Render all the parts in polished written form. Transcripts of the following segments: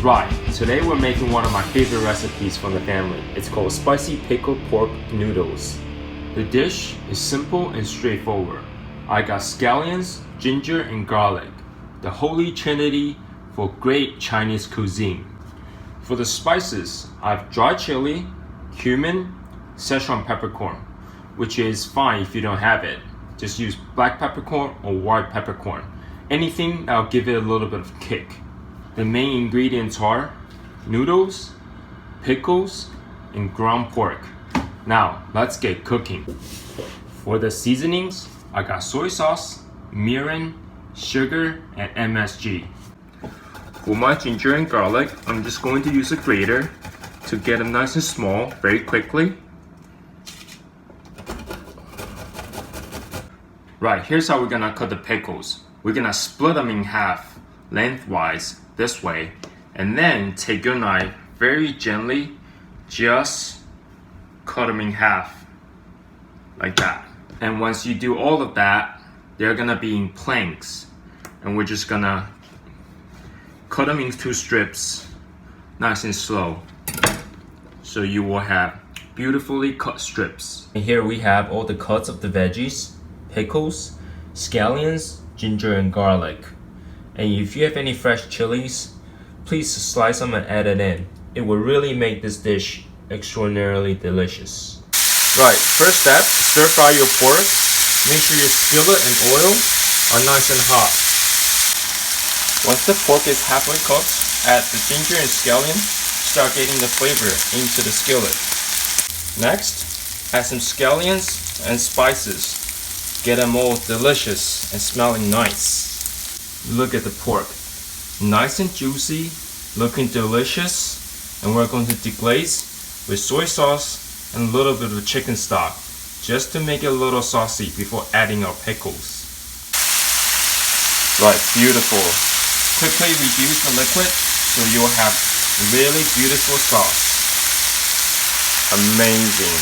Right, today we're making one of my favorite recipes from the family. It's called Spicy Pickle Pork Noodles. The dish is simple and straightforward. I got scallions, ginger, and garlic, the holy trinity for great Chinese cuisine. For the spices, I have dry chili, cumin, Szechuan peppercorn, which is fine if you don't have it. Just use black peppercorn or white peppercorn. Anything that'll give it a little bit of kick. The main ingredients are noodles, pickles, and ground pork. Now, let's get cooking. For the seasonings, I got soy sauce, mirin, sugar, and MSG. For my ginger and garlic, I'm just going to use a grater to get them nice and small very quickly. Right, here's how we're gonna cut the pickles. We're gonna split them in half, lengthwise, this way, and then take your knife very gently, just cut them in half, like that. And once you do all of that, they're gonna be in planks, and we're just gonna cut them into strips, nice and slow, so you will have beautifully cut strips. And here we have all the cuts of the veggies, pickles, scallions, ginger, and garlic. And if you have any fresh chilies, please slice them and add it in. It will really make this dish extraordinarily delicious. Right, first step, stir fry your pork. Make sure your skillet and oil are nice and hot. Once the pork is halfway cooked, add the ginger and scallion. Start getting the flavor into the skillet. Next, add some scallions and spices. Get them all delicious and smelling nice. Look at the pork, nice and juicy, looking delicious. And we're going to deglaze with soy sauce and a little bit of chicken stock, just to make it a little saucy before adding our pickles. Right, beautiful. Quickly reduce the liquid so you'll have really beautiful sauce. Amazing.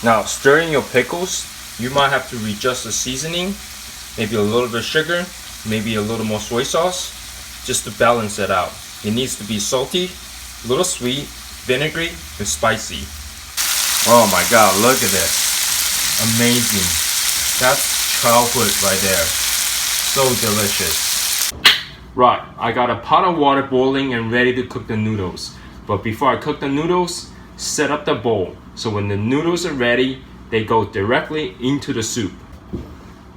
Now, stirring your pickles, you might have to readjust the seasoning. Maybe a little bit of sugar, maybe a little more soy sauce, just to balance it out. It needs to be salty, a little sweet, vinegary, and spicy. Oh my god, look at this. Amazing. That's childhood right there. So delicious. Right, I got a pot of water boiling and ready to cook the noodles. But before I cook the noodles, set up the bowl. So when the noodles are ready, they go directly into the soup.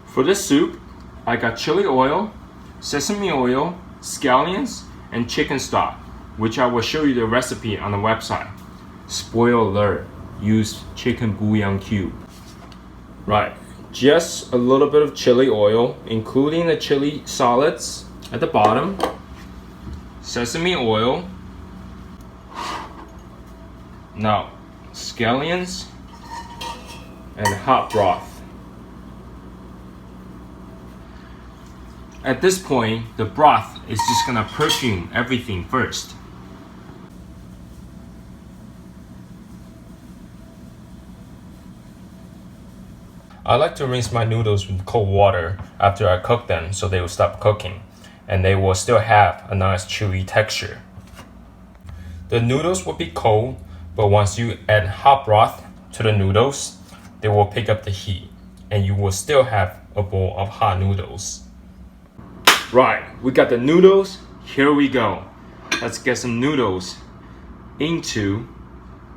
For this soup, I got chili oil, sesame oil, scallions, and chicken stock, which I will show you the recipe on the website. Spoiler alert, use chicken bouillon cube. Right, just a little bit of chili oil, including the chili solids at the bottom, sesame oil, now scallions, and hot broth. At this point, the broth is just gonna perfume everything first. I like to rinse my noodles with cold water after I cook them so they will stop cooking and they will still have a nice chewy texture. The noodles will be cold, but once you add hot broth to the noodles, they will pick up the heat and you will still have a bowl of hot noodles. Right, we got the noodles, here we go. Let's get some noodles into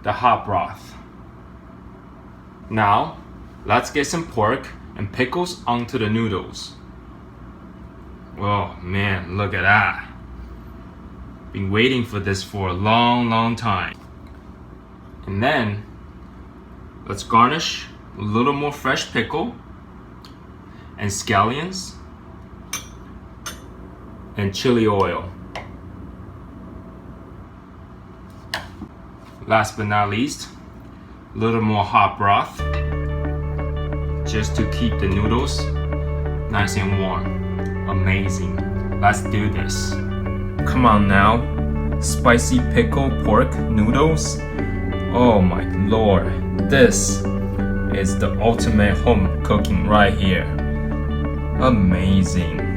the hot broth. Now, let's get some pork and pickles onto the noodles. Oh man, look at that. Been waiting for this for a long time. And then, let's garnish a little more fresh pickle and scallions and chili oil. Last but not least, a little more hot broth, just to keep the noodles nice and warm. Amazing. Let's do this. Come on now. Spicy pickle pork noodles. Oh my lord. This is the ultimate home cooking right here. Amazing.